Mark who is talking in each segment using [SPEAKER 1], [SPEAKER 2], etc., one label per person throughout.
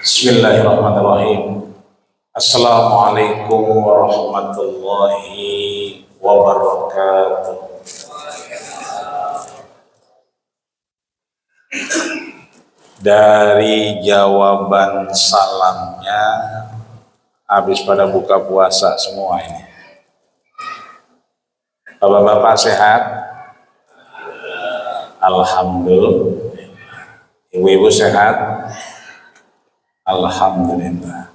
[SPEAKER 1] Bismillahirrahmanirrahim. Assalamualaikum warahmatullahi wabarakatuh. Dari jawaban salamnya, habis pada buka puasa semua ini. Bapak-bapak sehat? Alhamdulillah. Ibu-ibu sehat? Alhamdulillah.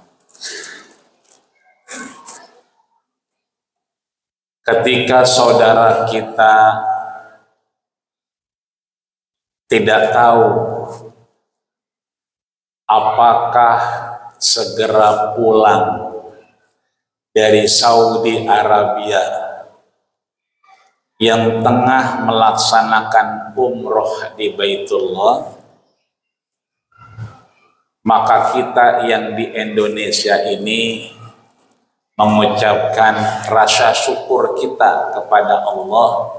[SPEAKER 1] Ketika saudara kita tidak tahu apakah segera pulang dari Saudi Arabia yang tengah melaksanakan umroh di Baitullah, maka kita yang di Indonesia ini mengucapkan rasa syukur kita kepada Allah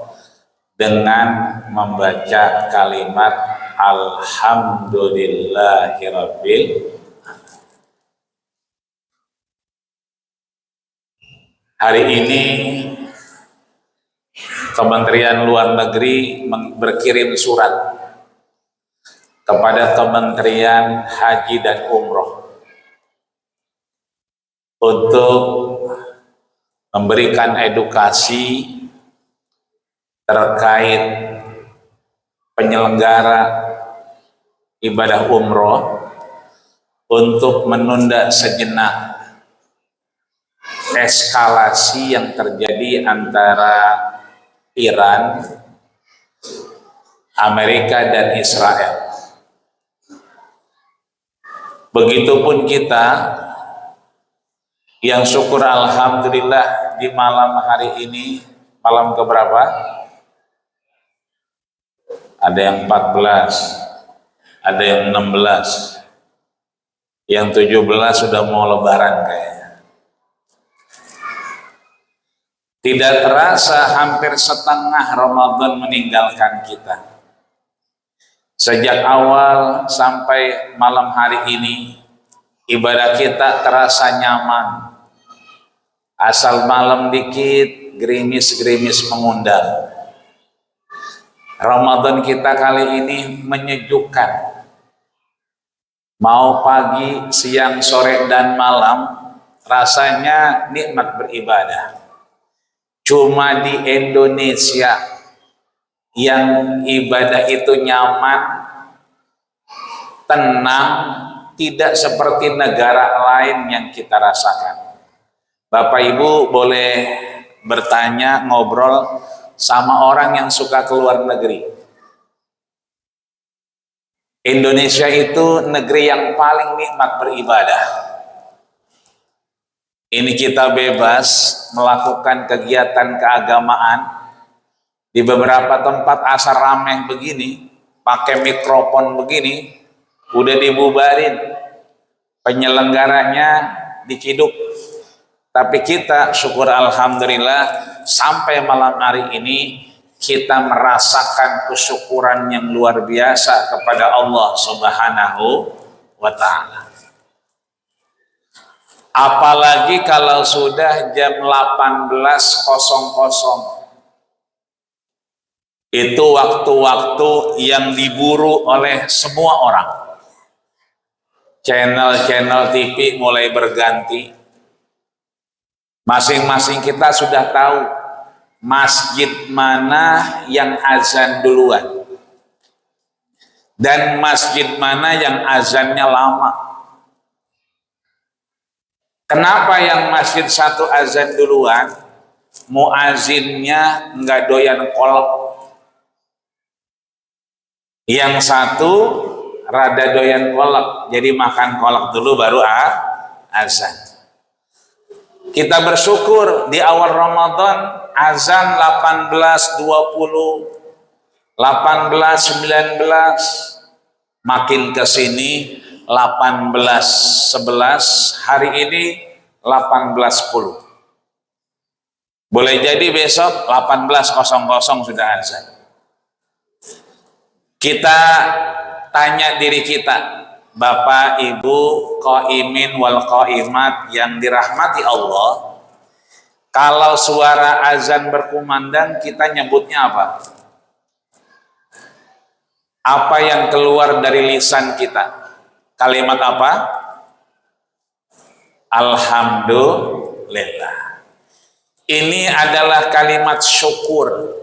[SPEAKER 1] dengan membaca kalimat Alhamdulillahirabbil. Hari ini Kementerian Luar Negeri berkirim surat kepada Kementerian Haji dan Umroh untuk memberikan edukasi terkait penyelenggara ibadah umroh untuk menunda sejenak eskalasi yang terjadi antara Iran, Amerika dan Israel. Begitupun kita yang syukur alhamdulillah di malam hari ini, malam keberapa? Ada yang 14, ada yang 16, yang 17 sudah mau lebaran kayaknya. Tidak terasa hampir setengah Ramadan meninggalkan kita. Sejak awal sampai malam hari ini, ibadah kita terasa nyaman. Asal malam dikit, gerimis-gerimis mengundang. Ramadan kita kali ini menyejukkan. Mau pagi, siang, sore, dan malam, rasanya nikmat beribadah. Cuma di Indonesia yang ibadah itu nyaman, tenang, tidak seperti negara lain yang kita rasakan. Bapak Ibu boleh bertanya, ngobrol sama orang yang suka keluar negeri. Indonesia itu negeri yang paling nikmat beribadah. Ini kita bebas melakukan kegiatan keagamaan. Di beberapa tempat asal rameh begini, pakai mikrofon begini, udah dibubarin, penyelenggaranya diciduk. Tapi kita syukur alhamdulillah sampai malam hari ini kita merasakan kesyukuran yang luar biasa kepada Allah Subhanahu wa ta'ala. Apalagi kalau sudah jam 18.00, itu waktu-waktu yang diburu oleh semua orang. Channel-channel TV mulai berganti. Masing-masing kita sudah tahu masjid mana yang azan duluan dan masjid mana yang azannya lama. Kenapa yang masjid satu azan duluan, muazinnya nggak doyan kolak? Yang satu rada doyan kolak, jadi makan kolak dulu baru azan. Kita bersyukur di awal Ramadan azan 18.20, 18.19, makin ke sini 18.11, hari ini 18.10. Boleh jadi besok 18.00 sudah azan. Kita tanya diri kita, Bapak, Ibu, qaimin wal qaimat yang dirahmati Allah, kalau suara azan berkumandang kita nyebutnya apa? Apa yang keluar dari lisan kita? Kalimat apa? Alhamdulillah. Ini adalah kalimat syukur.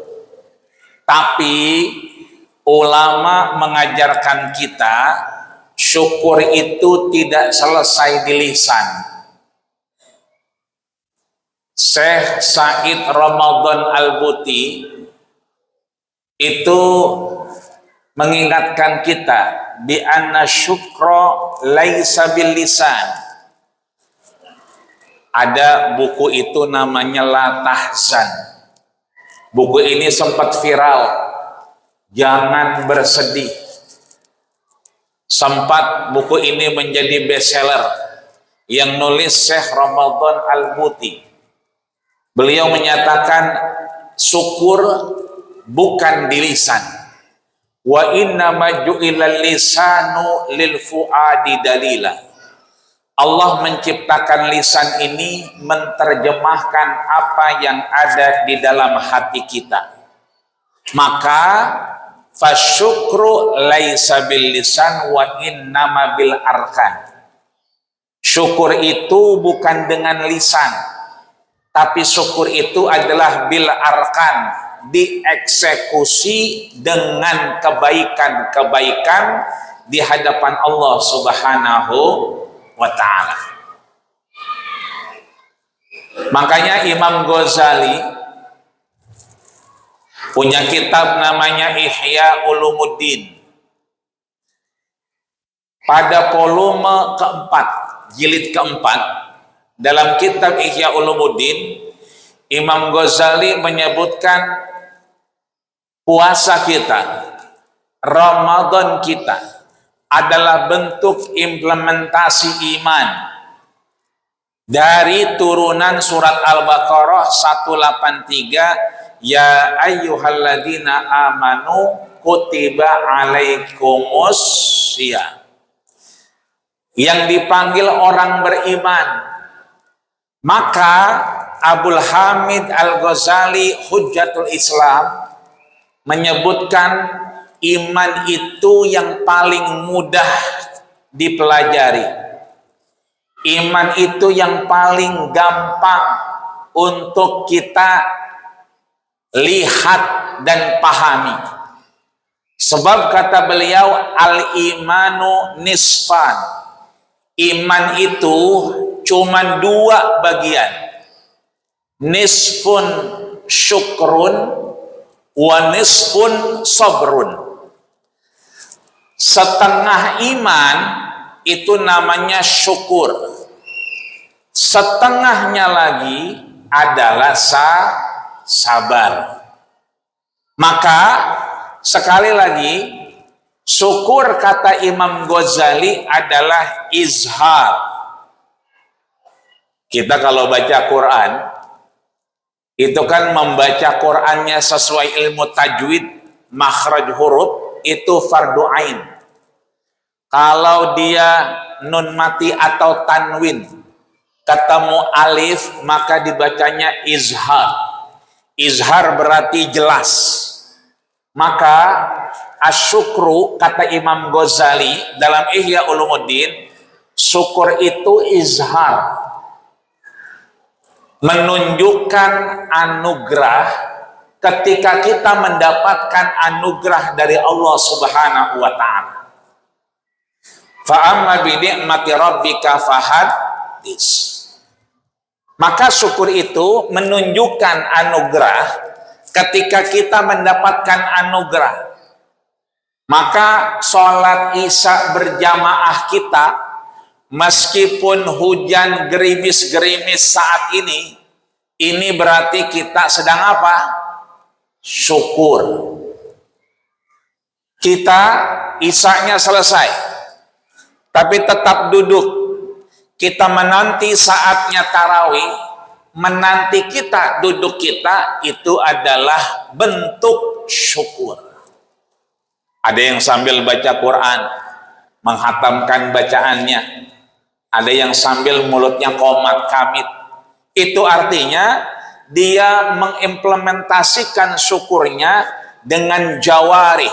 [SPEAKER 1] Tapi ulama mengajarkan kita syukur itu tidak selesai di lisan. Syekh Said Ramadan Al-Buti itu mengingatkan kita bi anna syukra laisa bil lisan. Ada buku itu namanya La Tahzan. Buku ini sempat viral. Jangan bersedih. Sempat buku ini menjadi bestseller. Yang nulis Syekh Ramadan Al-Buti. Beliau menyatakan syukur bukan di lisan. Wa innama ju'ilal lisanu lil fuadi dalila. Allah menciptakan lisan ini menerjemahkan apa yang ada di dalam hati kita. Maka fasyukru laisa bil lisan wa innama bil arkan. Syukur itu bukan dengan lisan, tapi syukur itu adalah bil arkan, dieksekusi dengan kebaikan-kebaikan di hadapan Allah Subhanahu wa ta'ala. Makanya Imam Ghazali punya kitab namanya Ihya Ulumuddin. Pada volume keempat, jilid keempat, dalam kitab Ihya Ulumuddin, Imam Ghazali menyebutkan puasa kita, Ramadan kita adalah bentuk implementasi iman dari turunan surat Al-Baqarah 183, ya ayyuhalladzina amanu kutiba alaikumus syiyam, yang dipanggil orang beriman. Maka Abdul Hamid Al-Ghazali Hujjatul Islam menyebutkan iman itu yang paling mudah dipelajari. Iman itu yang paling gampang untuk kita lihat dan pahami. Sebab kata beliau, al-imanu nisfan. Iman itu cuma dua bagian. Nisfun syukrun wa nisfun sabrun. Setengah iman itu namanya syukur. Setengahnya lagi adalah sabar. Maka sekali lagi, syukur kata Imam Ghazali adalah izhar. Kita kalau baca Quran, itu kan membaca Qurannya sesuai ilmu tajwid, makhraj huruf, itu fardu ain. Kalau dia nun mati atau tanwin ketemu alif, maka dibacanya izhar. Izhar berarti jelas. Maka asyukru kata Imam Ghazali dalam Ihya Ulumuddin, syukur itu izhar, menunjukkan anugerah ketika kita mendapatkan anugerah dari Allah Subhanahu wa ta'ala. Fa'amma binikmati rabbika fahaddits. Maka syukur itu menunjukkan anugerah ketika kita mendapatkan anugerah. Maka sholat isya berjamaah kita, meskipun hujan gerimis-gerimis saat ini berarti kita sedang apa? Syukur. Kita isyanya selesai, tapi tetap duduk. Kita menanti saatnya tarawih, menanti kita duduk kita, itu adalah bentuk syukur. Ada yang sambil baca Quran, menghatamkan bacaannya. Ada yang sambil mulutnya komat kamit. Itu artinya dia mengimplementasikan syukurnya dengan jawari,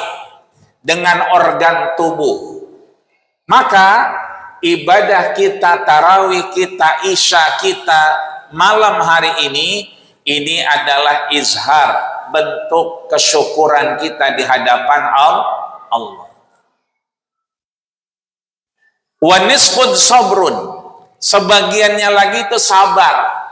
[SPEAKER 1] dengan organ tubuh. Maka ibadah kita, tarawih kita, isya kita malam hari ini adalah izhar, bentuk kesyukuran kita di hadapan Allah. Wa nisfud sabrun, sebagiannya lagi itu sabar.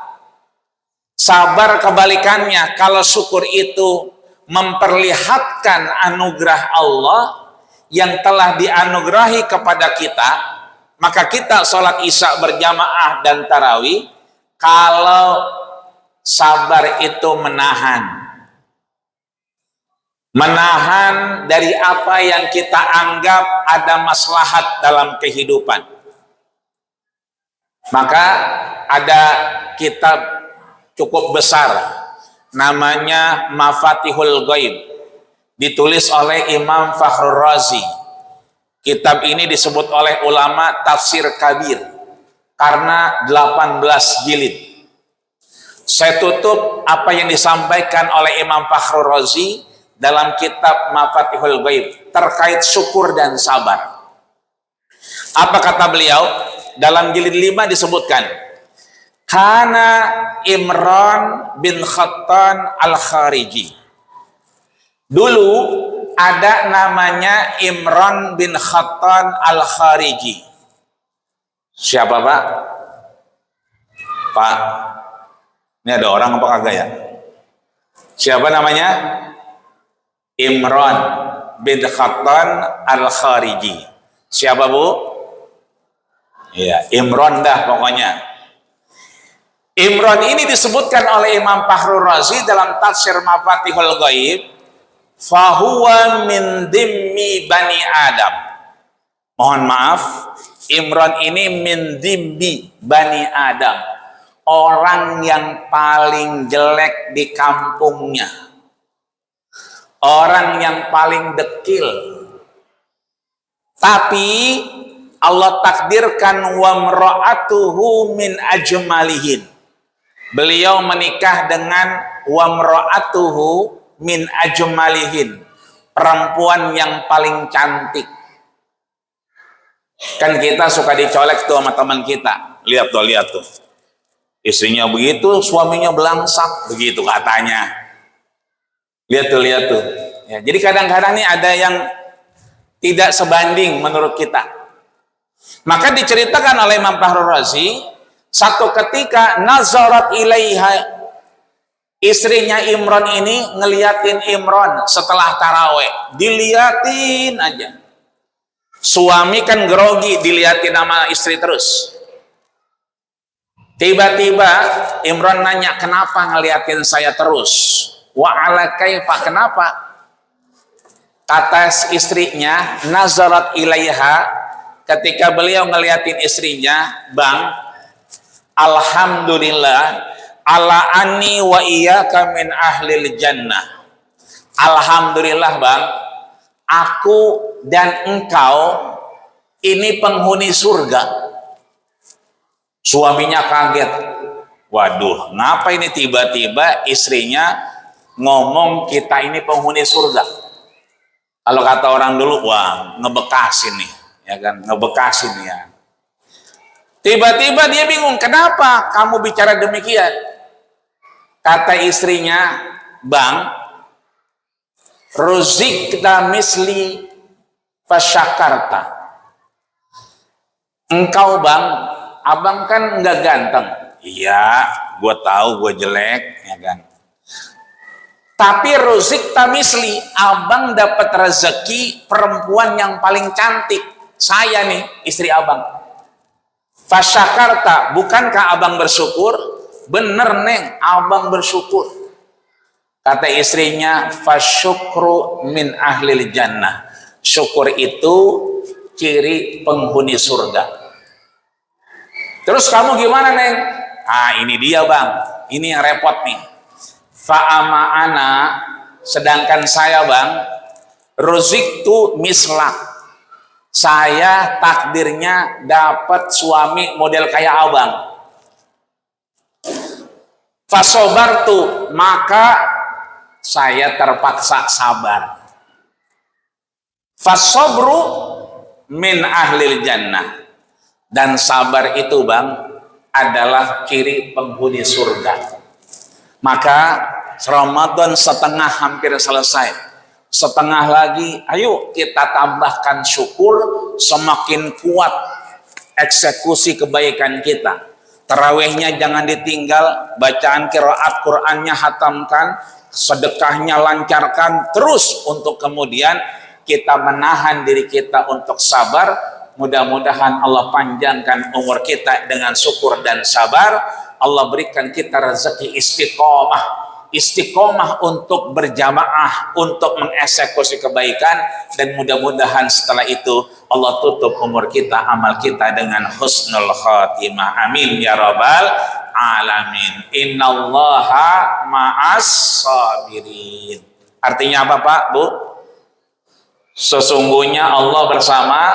[SPEAKER 1] Sabar kebalikannya, kalau syukur itu memperlihatkan anugerah Allah yang telah dianugerahi kepada kita, maka kita sholat isya berjamaah dan tarawih. Kalau sabar itu menahan dari apa yang kita anggap ada maslahat dalam kehidupan. Maka ada kitab cukup besar namanya Mafatihul Ghaib, ditulis oleh Imam Fakhrur Razi. Kitab ini disebut oleh ulama tafsir kabir karena 18 jilid. Saya tutup apa yang disampaikan oleh Imam Fakhrur Razi dalam kitab Mafatihul Ghaib terkait syukur dan sabar. Apa kata beliau? Dalam jilid 5 disebutkan, Kana Imran bin Khattan al-Khariji. Dulu ada namanya Imran bin Khattan al-Khariji. Siapa Pak? Pak, ini ada orang apa kagak ya? Siapa namanya? Imran bin Khattan al-Khariji. Siapa Bu? Iya, Imran dah pokoknya. Imran ini disebutkan oleh Imam Fakhrur Razi dalam tafsir Mafatihul Ghaib, fahuwa min dhimmi bani Adam. Mohon maaf, Imran ini min dhimmi bani Adam, orang yang paling jelek di kampungnya, orang yang paling dekil. Tapi Allah takdirkan wa mra'atuhu min ajmalihin. Beliau menikah dengan wamra'atuhu min ajmalihin, perempuan yang paling cantik. Kan kita suka dicolek tuh sama teman kita. Lihat tuh. Istrinya begitu, suaminya belangsak, begitu katanya. Lihat tuh. Ya, jadi kadang-kadang nih ada yang tidak sebanding menurut kita. Maka diceritakan oleh Imam Fakhrur Razi, satu ketika nazarat ilaiha, istrinya Imran ini ngeliatin Imran setelah taraweh, diliatin aja. Suami kan grogi, diliatin sama istri terus. Tiba-tiba Imran nanya, kenapa ngeliatin saya terus? Wa ala kaifa, kenapa? Kata istrinya, nazarat ilaiha, ketika beliau ngeliatin istrinya, Bang, alhamdulillah ala anni wa iyyaka min ahlil jannah. Alhamdulillah Bang, aku dan engkau ini penghuni surga. Suaminya kaget. Waduh, ngapa ini tiba-tiba istrinya ngomong kita ini penghuni surga? Kalau kata orang dulu, wah ngebekasin nih, ya kan, ngebekasin ya. Tiba-tiba dia bingung, kenapa kamu bicara demikian? Kata istrinya, Bang, ruzikta misli fasyakarta. Engkau Bang, abang kan nggak ganteng. Iya, gue tahu gue jelek, ya kan. Tapi ruzikta misli, abang dapat rezeki perempuan yang paling cantik. Saya nih, istri abang. Fasyakarta, bukankah abang bersyukur? Bener Neng, abang bersyukur. Kata istrinya, fasyukru min ahlil jannah. Syukur itu ciri penghuni surga. Terus kamu gimana Neng? Ah ini dia Bang, ini yang repot nih. Fa'ama ana, sedangkan saya Bang, ruziktu mislak. Saya takdirnya dapat suami model kayak abang. Fasobartu, maka saya terpaksa sabar. Fasobru min ahlil jannah, dan sabar itu bang adalah ciri penghuni surga. Maka Ramadan setengah hampir selesai, setengah lagi, ayo kita tambahkan syukur, semakin kuat eksekusi kebaikan kita. Tarawihnya jangan ditinggal, bacaan qiraat Qur'annya hatamkan, sedekahnya lancarkan terus, untuk kemudian kita menahan diri kita untuk sabar. Mudah-mudahan Allah panjangkan umur kita dengan syukur dan sabar. Allah berikan kita rezeki istiqomah untuk berjamaah, untuk mengeksekusi kebaikan, dan mudah-mudahan setelah itu Allah tutup umur kita, amal kita dengan husnul khatimah. Amin ya rabbal alamin. Innallaha ma'as sabirin. Artinya apa Pak, Bu? Sesungguhnya Allah bersama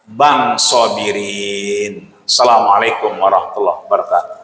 [SPEAKER 1] bang sabirin. Assalamualaikum warahmatullahi wabarakatuh.